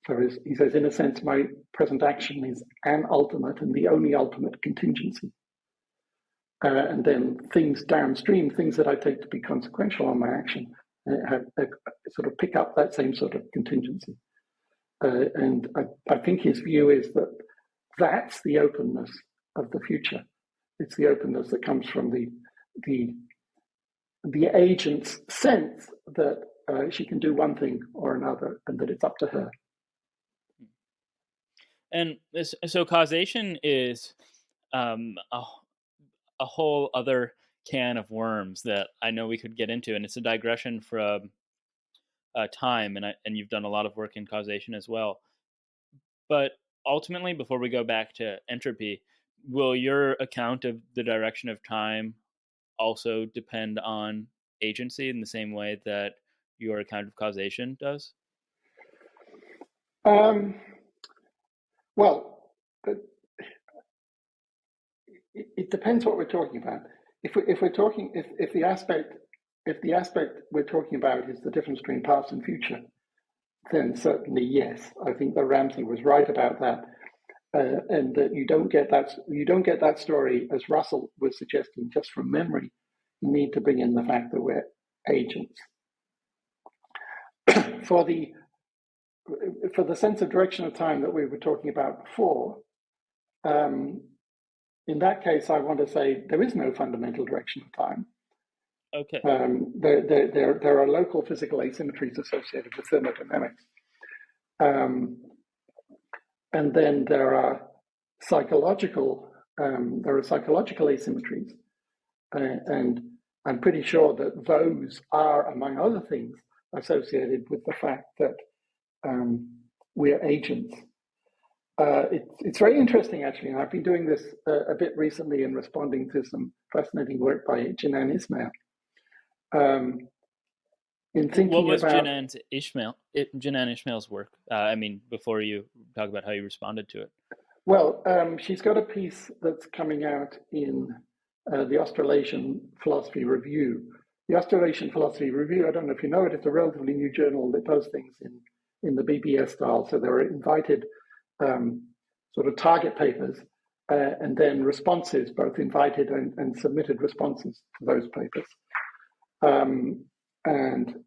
So he says, in a sense, my present action is an ultimate and the only ultimate contingency. And then things downstream, things that I take to be consequential on my action, sort of pick up that same sort of contingency. And I think his view is that that's the openness of the future. It's the openness that comes from the agent's sense that she can do one thing or another, and that it's up to her. And so causation is a whole other can of worms that I know we could get into, and it's a digression from time, and you've done a lot of work in causation as well. But ultimately, before we go back to entropy, will your account of the direction of time also depend on agency in the same way that your account of causation does? Well, it depends what we're talking about. If the aspect we're talking about is the difference between past and future, then certainly yes. I think that Ramsey was right about that, and that you don't get that story, as Russell was suggesting, just from memory. You need to bring in the fact that we're agents. For the sense of direction of time that we were talking about before, in that case, I want to say there is no fundamental direction of time. Okay. There are local physical asymmetries associated with thermodynamics. And then there are psychological asymmetries. And I'm pretty sure that those are, among other things, associated with the fact that we're agents. It's very interesting, actually, and I've been doing this a bit recently in responding to some fascinating work by Jinan Ismail. In thinking what was about Jinan Ismail's work? Before you talk about how you responded to it. Well, she's got a piece that's coming out in the Australasian Philosophy Review. The Australasian Philosophy Review, I don't know if you know it, it's a relatively new journal that does things in the BBS style. So there are invited sort of target papers and then responses, both invited and submitted responses to those papers. And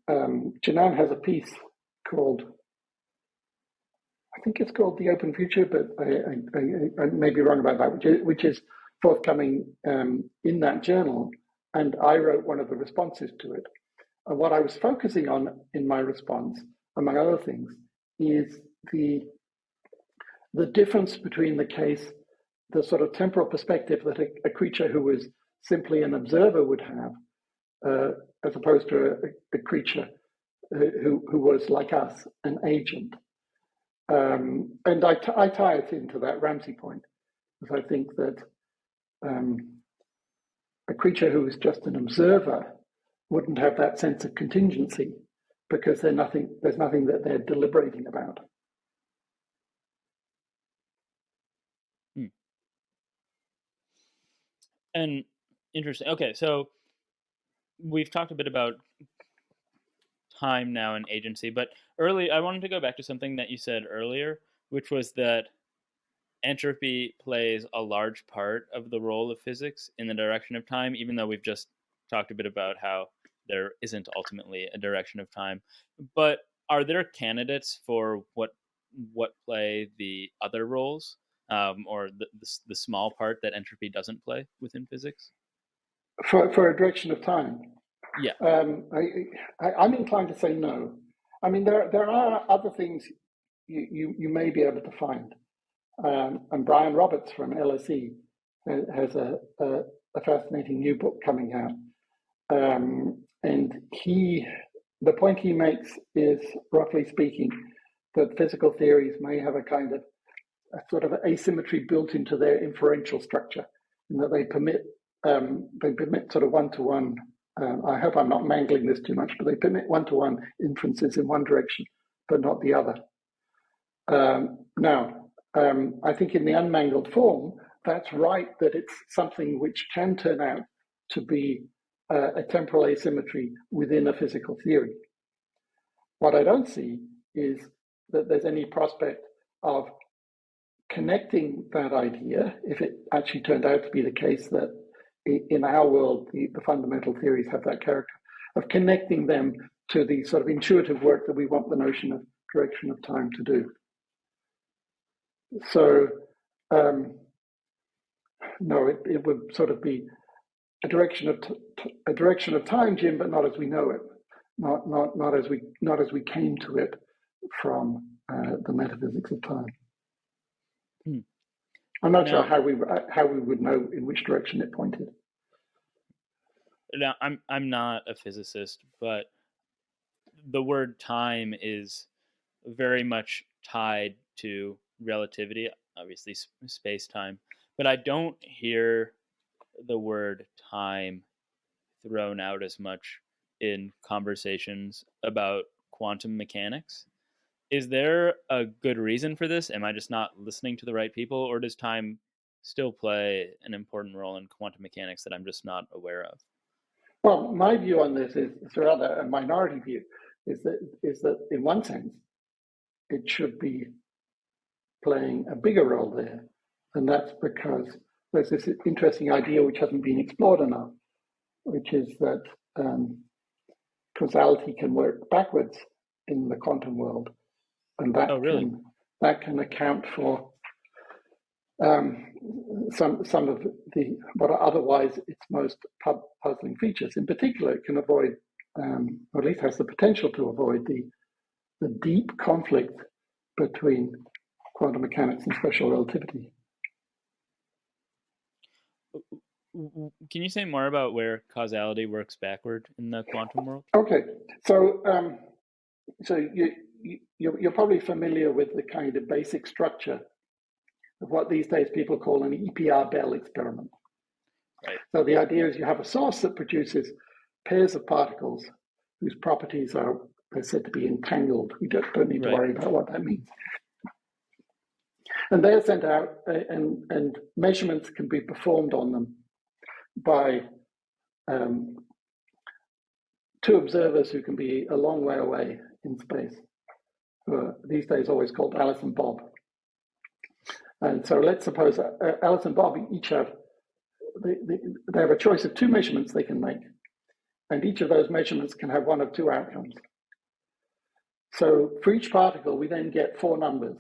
Jinan has a piece called, I think it's called The Open Future, but I may be wrong about that, which is forthcoming in that journal. And I wrote one of the responses to it. And what I was focusing on in my response, among other things, is the difference between the sort of temporal perspective that a creature who was simply an observer would have, as opposed to a creature who was, like us, an agent. And I tie it into that Ramsey point, because I think that a creature who is just an observer wouldn't have that sense of contingency, because there's nothing that they're deliberating about. And interesting. Okay, so we've talked a bit about time now and agency, but I wanted to go back to something that you said earlier, which was that entropy plays a large part of the role of physics in the direction of time, even though we've just talked a bit about how there isn't ultimately a direction of time. But are there candidates for what play the other roles, or the small part that entropy doesn't play within physics? For a direction of time? Yeah. I'm inclined to say no. I mean, there are other things you may be able to find. And Brian Roberts from LSE has a fascinating new book coming out. And the point he makes is, roughly speaking, that physical theories may have a kind of a sort of asymmetry built into their inferential structure, and that they permit sort of one-to-one. I hope I'm not mangling this too much, but they permit one-to-one inferences in one direction, but not the other. Now, I think in the unmangled form, that's right, that it's something which can turn out to be a temporal asymmetry within a physical theory. What I don't see is that there's any prospect of connecting that idea, if it actually turned out to be the case that in our world, the fundamental theories have that character, of connecting them to the sort of intuitive work that we want the notion of direction of time to do. So, no, it would sort of be a direction of time, Jim, but not as we know it, not as we came to it from the metaphysics of time. I'm not sure how we would know in which direction it pointed. Now, I'm not a physicist, but the word time is very much tied to relativity, obviously space-time, but I don't hear the word time thrown out as much in conversations about quantum mechanics. Is there a good reason for this? Am I just not listening to the right people, or does time still play an important role in quantum mechanics that I'm just not aware of? Well, my view on this is rather a minority view, is that in one sense, it should be playing a bigger role there. And that's because there's this interesting idea which hasn't been explored enough, which is that causality can work backwards in the quantum world. And that can account for some of the what are otherwise its most puzzling features. In particular, it can avoid, or at least has the potential to avoid, the deep conflict between quantum mechanics and special relativity. Can you say more about where causality works backward in the quantum world? Okay, so you're probably familiar with the kind of basic structure of what these days people call an EPR Bell experiment. Right. So the idea is you have a source that produces pairs of particles whose properties are said to be entangled. We don't need to worry about what that means. And they're sent out, and measurements can be performed on them by two observers who can be a long way away in space, who are these days always called Alice and Bob. And so let's suppose Alice and Bob each have they have a choice of two measurements they can make, and each of those measurements can have one of two outcomes. So for each particle, we then get four numbers,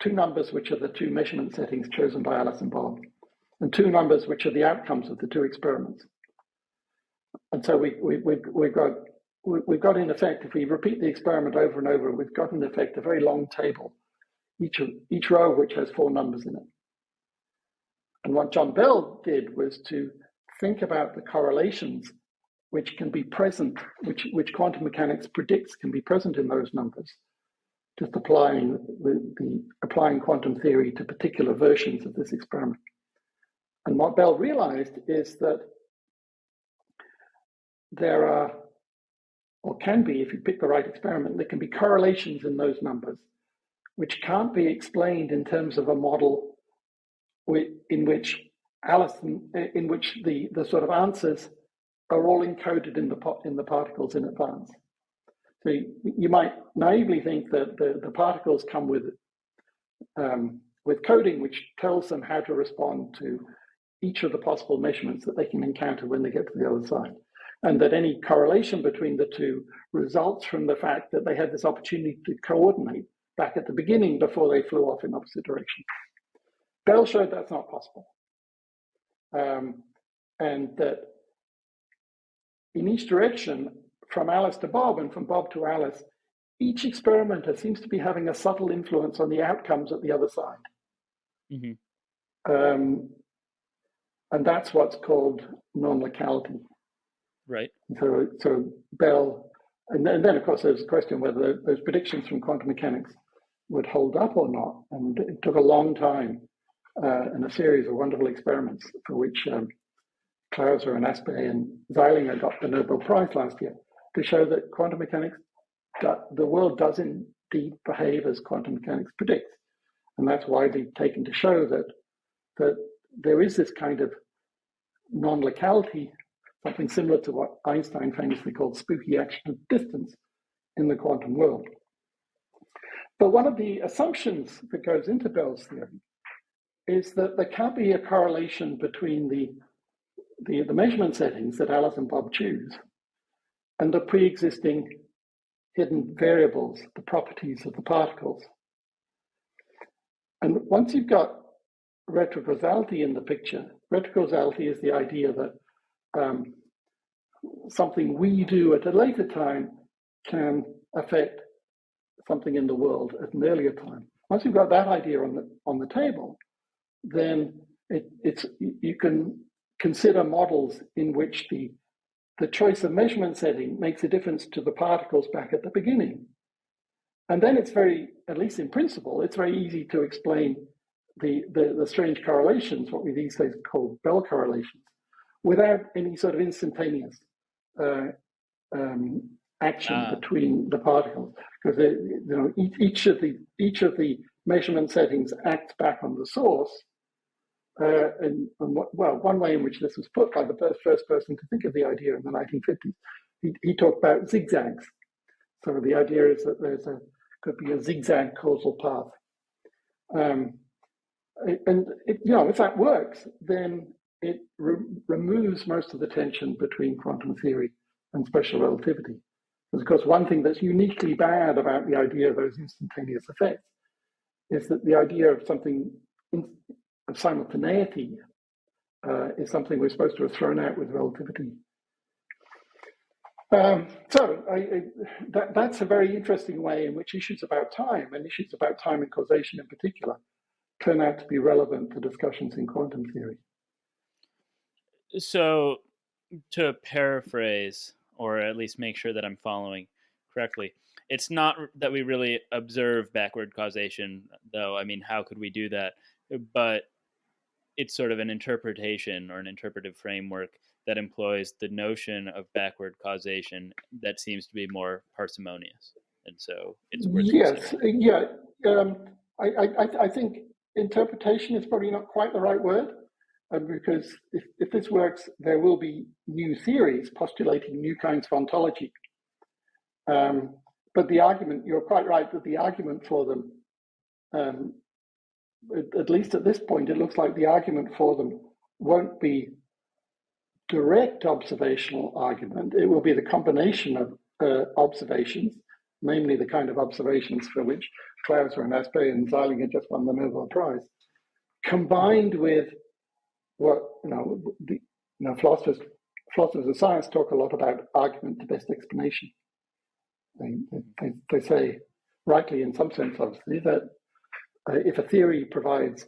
two numbers which are the two measurement settings chosen by Alice and Bob, and two numbers which are the outcomes of the two experiments. And so we've got in effect, if we repeat the experiment over and over, we've got in effect a very long table, each row of which has four numbers in it. And what John Bell did was to think about the correlations which can be present, which quantum mechanics predicts can be present in those numbers, just applying applying quantum theory to particular versions of this experiment. And what Bell realized is that there are, or can be, if you pick the right experiment, there can be correlations in those numbers which can't be explained in terms of a model in which the sort of answers are all encoded in the particles in advance. So you might naively think that the particles come with coding which tells them how to respond to each of the possible measurements that they can encounter when they get to the other side, and that any correlation between the two results from the fact that they had this opportunity to coordinate back at the beginning before they flew off in opposite directions. Bell showed that's not possible, and that in each direction, from Alice to Bob and from Bob to Alice, each experimenter seems to be having a subtle influence on the outcomes at the other side. Mm-hmm. And that's what's called non-locality. Right. So Bell, and then of course there's a question whether those predictions from quantum mechanics would hold up or not. And it took a long time and a series of wonderful experiments for which Clauser and Aspect and Zeilinger got the Nobel Prize last year to show that quantum mechanics, the world does indeed behave as quantum mechanics predicts. And that's widely taken to show that there is this kind of non-locality something similar to what Einstein famously called spooky action at distance in the quantum world. But one of the assumptions that goes into Bell's theory is that there can't be a correlation between the measurement settings that Alice and Bob choose and the pre-existing hidden variables, the properties of the particles. And once you've got retrocausality in the picture, retrocausality is the idea that something we do at a later time can affect something in the world at an earlier time. Once you've got that idea on the table, then you can consider models in which the choice of measurement setting makes a difference to the particles back at the beginning. And then it's very, at least in principle, it's very easy to explain the strange correlations, what we these days call Bell correlations, without any sort of instantaneous action between the particles, because each of the measurement settings acts back on the source. One way in which this was put by the first person to think of the idea in the 1950s, he talked about zigzags. So the idea is that could be a zigzag causal path. If that works, then it removes most of the tension between quantum theory and special relativity. Because, of course, one thing that's uniquely bad about the idea of those instantaneous effects is that the idea of something of simultaneity is something we're supposed to have thrown out with relativity. That's a very interesting way in which issues about time, and issues about time and causation in particular, turn out to be relevant to discussions in quantum theory. So, to paraphrase, or at least make sure that I'm following correctly, it's not that we really observe backward causation, though. I mean, how could we do that? But it's sort of an interpretation or an interpretive framework that employs the notion of backward causation that seems to be more parsimonious. And so it's worth considering. Yeah. I think interpretation is probably not quite the right word, because if this works, there will be new theories postulating new kinds of ontology. But the argument, you're quite right that the argument for them, at least at this point, it looks like the argument for them won't be direct observational argument. It will be the combination of observations, namely the kind of observations for which Clauser and Aspect and Zeilinger just won the Nobel Prize, combined with what philosophers of science talk a lot about argument to best explanation. They say, rightly in some sense, obviously, that if a theory provides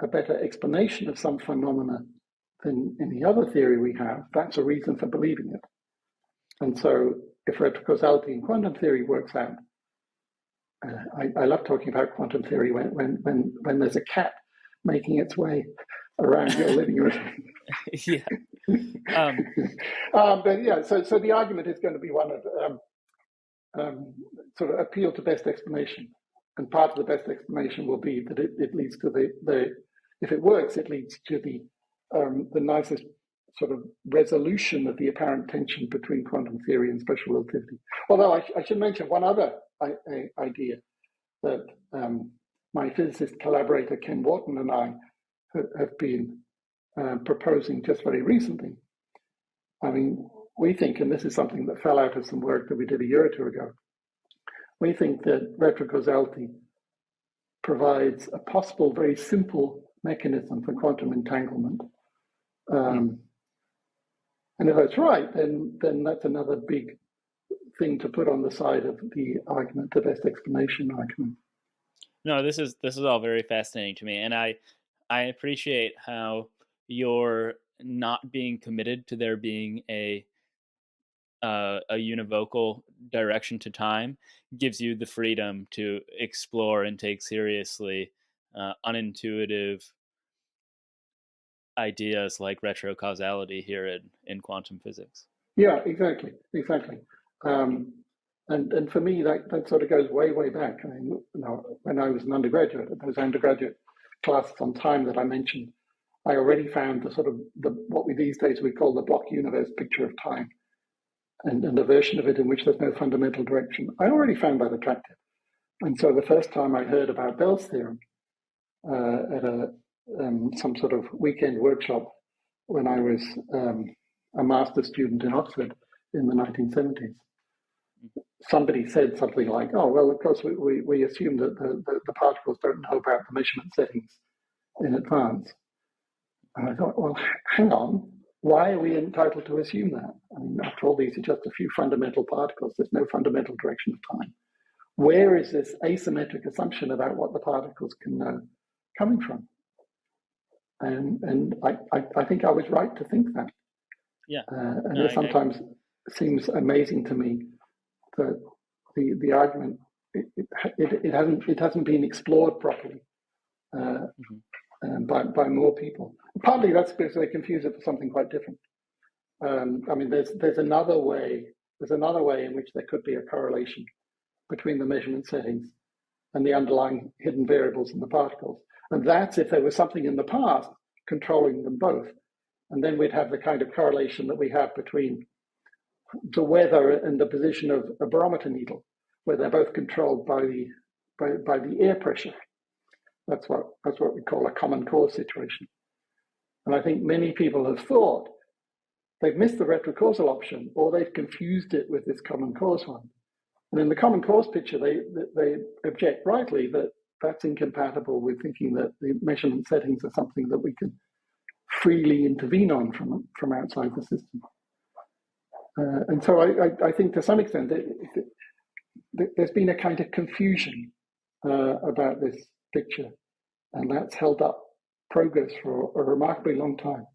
a better explanation of some phenomena than any other theory we have, that's a reason for believing it. And so if retrocausality in quantum theory works out, I love talking about quantum theory when there's a cat making its way around your living room. Yeah. But yeah, so the argument is going to be one of sort of appeal to best explanation. And part of the best explanation will be that it leads to if it works, it leads to the nicest sort of resolution of the apparent tension between quantum theory and special relativity. Although I should mention one other idea that my physicist collaborator Ken Wharton and I have been proposing just very recently. I mean, we think, and this is something that fell out of some work that we did a year or two ago, we think that retrocausality provides a possible, very simple mechanism for quantum entanglement. And if that's right, then that's another big thing to put on the side of the argument to best explanation argument. No, this is all very fascinating to me, and I appreciate how you're not being committed to there being a univocal direction to time gives you the freedom to explore and take seriously unintuitive ideas like retrocausality here in quantum physics. Yeah, exactly. And for me, that sort of goes way back. I mean, when I was an undergraduate, those undergraduate classes on time that I mentioned, I already found the sort of what we these days we call the block universe picture of time, and a version of it in which there's no fundamental direction. I already found that attractive. And so the first time I heard about Bell's theorem at some sort of weekend workshop when I was a master's student in Oxford in the 1970s, somebody said something like, "Oh, well, of course we assume that the particles don't know about the measurement settings in advance." And I thought, well, hang on, why are we entitled to assume that? I mean, after all, these are just a few fundamental particles. There's no fundamental direction of time. Where is this asymmetric assumption about what the particles can know coming from? And I think I was right to think that. Yeah. And it sometimes seems amazing to me that the argument it hasn't been explored properly by more people. Partly that's because they confuse it for something quite different. I mean, there's another way in which there could be a correlation between the measurement settings and the underlying hidden variables in the particles, and that's if there was something in the past controlling them both, and then we'd have the kind of correlation that we have between the weather and the position of a barometer needle, where they're both controlled by the air pressure. That's what we call a common cause situation. And I think many people have thought they've missed the retrocausal option, or they've confused it with this common cause one. And in the common cause picture, they object rightly that that's incompatible with thinking that the measurement settings are something that we can freely intervene on from outside the system. And so I think to some extent there's been a kind of confusion about this picture, and that's held up progress for a remarkably long time.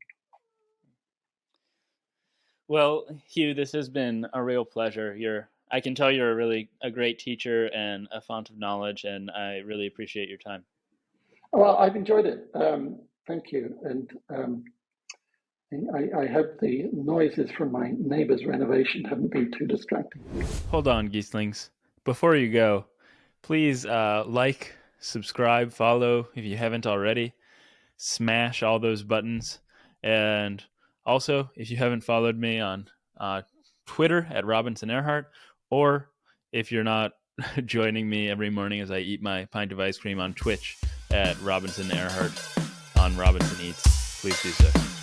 Well, Hugh, this has been a real pleasure. I can tell you're a great teacher and a font of knowledge, and I really appreciate your time. Well, I've enjoyed it. Thank you. And I hope the noises from my neighbor's renovation haven't been too distracting. Hold on, Geeslings. Before you go, please like, subscribe, follow if you haven't already. Smash all those buttons. And also, if you haven't followed me on Twitter at Robinson Erhardt, or if you're not joining me every morning as I eat my pint of ice cream on Twitch at Robinson Erhardt on Robinson Eats, please do so.